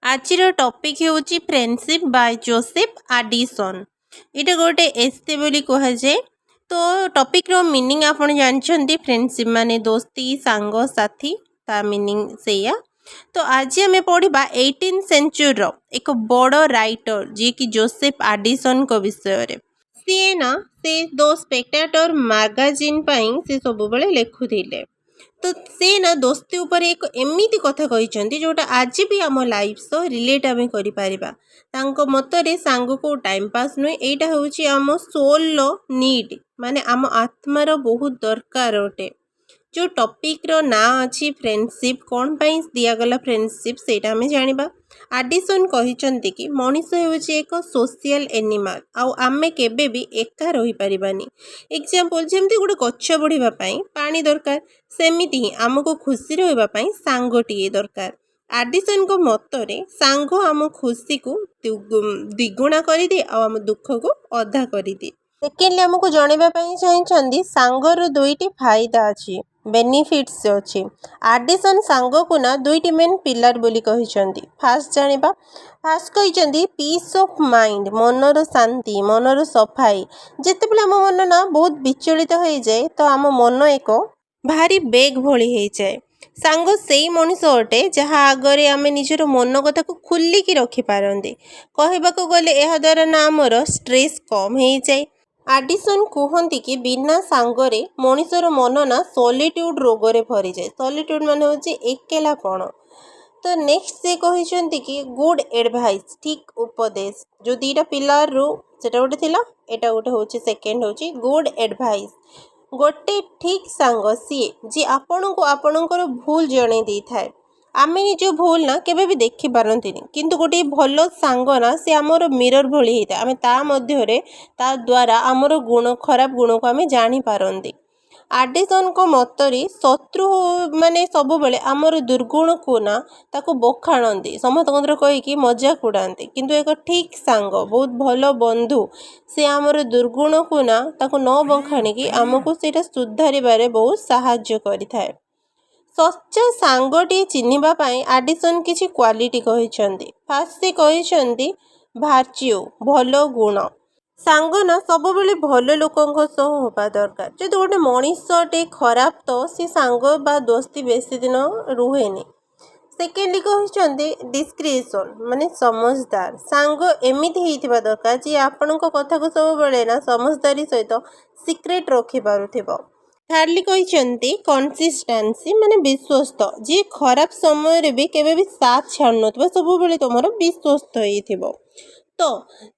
आजिर topic होची friendship bye Joseph आडिसन। इटा गोटे एस्ते बोली कह जाए। तो टॉपिक रो मीनिंग आपण जानछंती फ्रेंडशिप माने दोस्ती सांग साथी ता मीनिंग सेया। तो आज आम पढ़ा 18 सेंचुरी रो एक बड़ राइटर जी कि जोसेफ आडिसन को विषय रे। सी ना से दो स्पेक्टेटर मैगजीन पाई से सब बेले लिखुथिले। तो से ना दोस्ती ऊपर एक एमिति कथा कहिसंती जोटा आज भी आम लाइफ सो रिलेट आम करि परिबा। तांको मतरे सांग को टाइम पास नुहे, एटा होची आम सोल लो नीड माने आम आत्मार बहुत दरकार अटे। जो टॉपिक रो ना अच्छी फ्रेंडशिप कौन पाई दियागला फ्रेंडशिप सेटा हमें जानिबा। आडिसन कहिसंती कि मनीष होची एक सोशल एनिमल आउ आमे केबे भी एका रही परिबानी। एग्जांपल जेमती गोटे गच्छ बढ़िबा पाई पानी दरकार, सेमिति ही आमको खुशी रहिबा पाई सांगटिए दरकार। आडिसन को मतरे सांग आम खुशी को द्विगुणा करि दे आ आम दुख को अधा करि दे। सेकेंडली आमको जणेबा पाई चाहिए सांगर दुईटी फायदा अच्छी बेनिफिट्स अच्छी। आडिसन सांग को ना दुईटी मेन पिलर बोली कहिसंती। फास्ट जानिबा, फास्ट कहिसंती पीस ऑफ माइंड मनर शांति मनर सफाई। जेतेबेले आम मन ना बहुत विचलित हो जाए तो आम मन एक भारी बेग भली हो जाए। सांग सेई मनीष अटे जहाँ आगरे आमे निजर मन कथा को खुलिकी रखि पारंती। कहबाको गले एहा द्वारा ना आमर स्ट्रेस कम हो जाए। आडिसन कहती कि बिना सांगरे मनीषर मन ना सॉलिट्यूड रोगरे भरी जाए। सॉलिट्यूड माने होची एकेलापण। तो नेक्स्ट से कहते कि गुड एडवाइस ठीक उपदेश जो दीटा पिलर रू सेटा गोटे थिला, एटा गोटे होची सेकेंड होची गुड एडवाइस। गोटे ठीक सांग सी जी आपण को आपणकर भूल जणे दी थाए। आमे निज भूल ना केबे भी देखि पारंतिनी, किंतु गोटे भलो सांग ना से आमर मिरर भली होता। आमे ता मध्यरे ता द्वारा आमर गुण खराब गुण को आमे जानी पारंती। आडिसन को मतरी शत्रु माने सब बेले आमर दुर्गुण को ना ताको बखाणती, समस्त कही कि मजाक उड़ाती। किंतु एक ठीक सांग बहुत भलो बंधु से आमर दुर्गुण को ना ताको न बखाणी आमको सेटा सुधारिबारे बहुत साहाय्य करिथाए। सच्चा सांगटी चिन्हिबा पाई आडिसन किछि क्वालिटी कहिसंती। फास्ट से कहिसंती भार्च्यू भलो गुण। सांग ना सब बेले भलो लोकंक सह होबा दरकार। जदि गोटे मनीषटे खराब तो सी सांग बा दोस्ती बेसी दिन रुहेनी। सेकेंडली कहिसंती डिस्क्रिशन माने समझदार। सांग एमिति हेइथिबा दरकार जे आपणक कथा को सब बेले ना समझदारी सहित सीक्रेट रखि पारुथिबो। थार्डली कहिसंती कंसिस्टेंसी माने विश्वस्त, जे खराब समय रे भी केबे भी साथ छाड़ नथबो, सब बेले तमरो विश्वस्त हेइथिबो। तो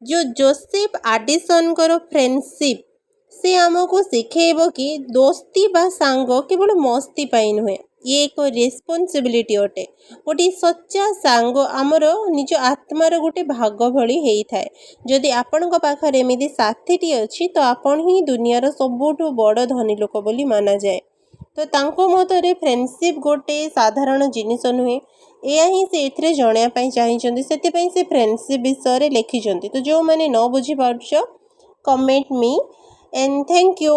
जो जोसेफ आडिसन करो फ्रेंडशिप से आमको सिखेबो कि दोस्ती बा सांग केवल मस्ती पाई नुहे, ये एक रेस्पॉन्सिबिलिटी अटे। गोटे सच्चा सांग आमर निज आत्मार गोटे भाग भली हेई थाए। जदि आपणक पाखरे एमिति साथीटी अछि तो आपण ही दुनियार सबुठु बड़ धनी लोक बोली माना जाए। तो तांको मतरे फ्रेंडशिप गोटे साधारण जिनिस नुहे, एया ही से एथिरे जणिया पाई चाहिचंती। सेति से फ्रेंडशिप विषय रे लिखिचंती। तो जो माने न बुझी पारुछ comment me and thank you.